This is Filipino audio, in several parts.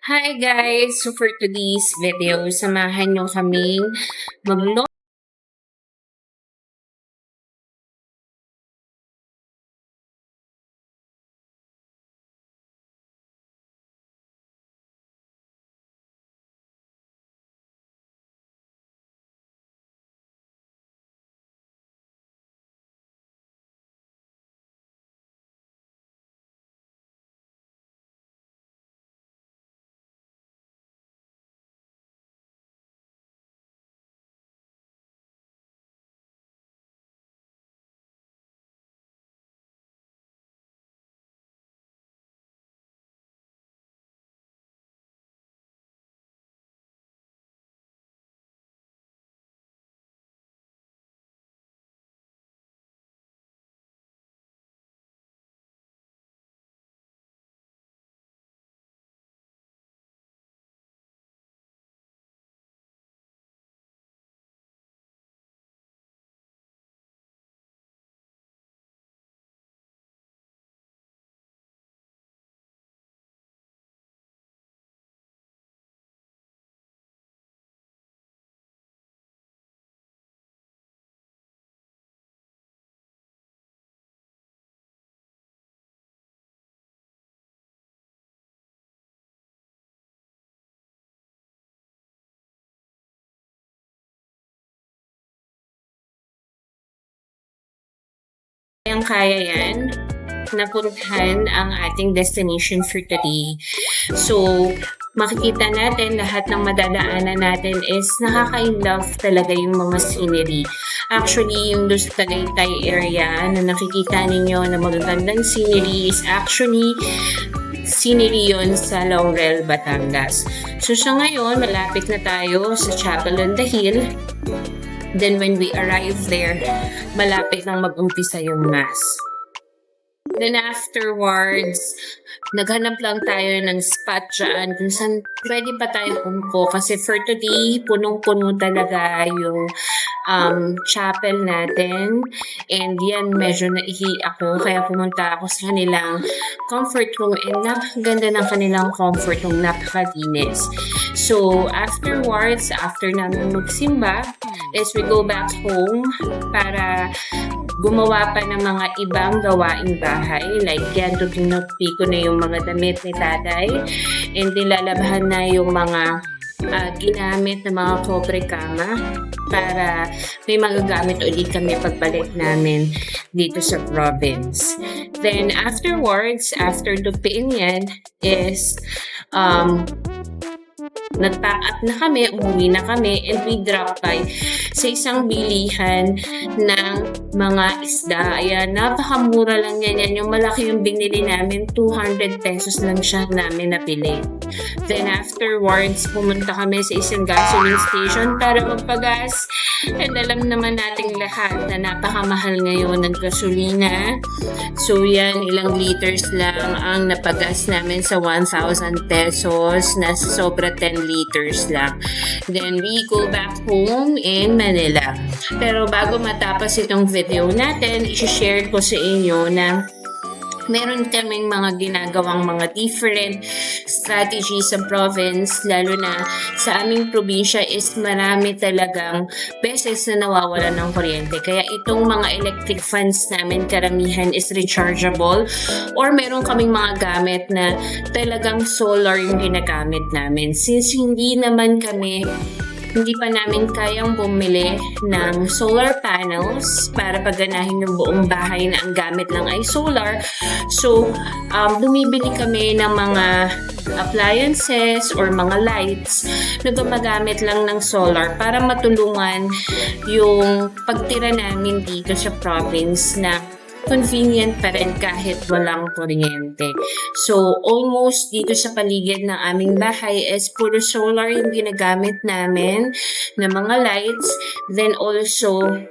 Hi guys! So for today's video, samahan nyo kaming mag kaya yan napuntahan ang ating destination for today. So, makikita natin lahat ng madadaanan natin is nakaka-inlove talaga yung mga scenery. Actually, yung doon sa Tagaytay area na nakikita ninyo na magagandang scenery is actually scenery yon sa Laurel, Batangas. So, sa ngayon, malapit na tayo sa Chapel on the Hill. Then, when we arrive there, malapit nang mag-umpisa yung Mass. Then afterwards, naghanap lang tayo ng spot dyan kung saan pwede pa tayo umpo. Kasi for today, punong-puno talaga yung chapel natin. And yan, medyo naihi ako. Kaya pumunta ako sa kanilang comfort room. And napakaganda ng kanilang comfort room. Napakalinis. So, afterwards, after namin magsimba, is we go back home para gumawa pa ng mga ibang gawaing bahay. Like yan, tutinutpi ko na yung mga damit ni tatay. And nilalabahan na yung mga ginamit na mga kobre kama para may magagamit ulit kami pagbalik namin dito sa province. Then afterwards, after tupiin yan, is nag-pack up na kami, umuwi na kami, and we drop by sa isang bilihan ng mga isda. Ayan, napakamura lang yan. Yung malaki yung binili namin, 200 pesos lang siya namin napili. Then afterwards, pumunta kami sa isang gasoline station para magpagas. And alam naman nating lahat na napakamahal ngayon ng gasolina. So yan, ilang liters lang ang napagas namin sa 1,000 pesos. Nasa sobra 10 liters lang. Then we go back home in Manila. Pero bago matapos itong video natin, i-share ko sa inyo na meron kaming mga ginagawang mga different strategies sa province, lalo na sa aming probinsya is marami talagang beses na nawawala ng kuryente. Kaya itong mga electric fans namin karamihan is rechargeable, or meron kaming mga gamit na talagang solar yung ginagamit namin. Since hindi pa namin kayang bumili ng solar panels para paganahin yung buong bahay na ang gamit lang ay solar. So, bumibili kami ng mga appliances or mga lights na gumagamit lang ng solar para matulungan yung pagtira namin dito sa province na convenient pa rin kahit walang kuryente. So, almost dito sa paligid ng aming bahay is puro solar yung ginagamit namin na mga lights. Then also,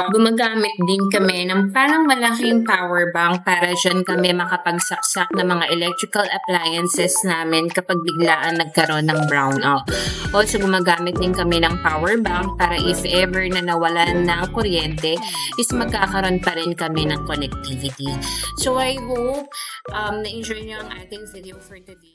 gumagamit din kami ng parang malaking power bank para dyan kami makapagsaksak ng mga electrical appliances namin kapag biglaan nagkaroon ng brownout. Also, gumagamit din kami ng power bank para if ever na nawalan ng kuryente, is magkakaroon pa rin kami ng connectivity. So, I hope na-enjoy nyo ang ating video for today.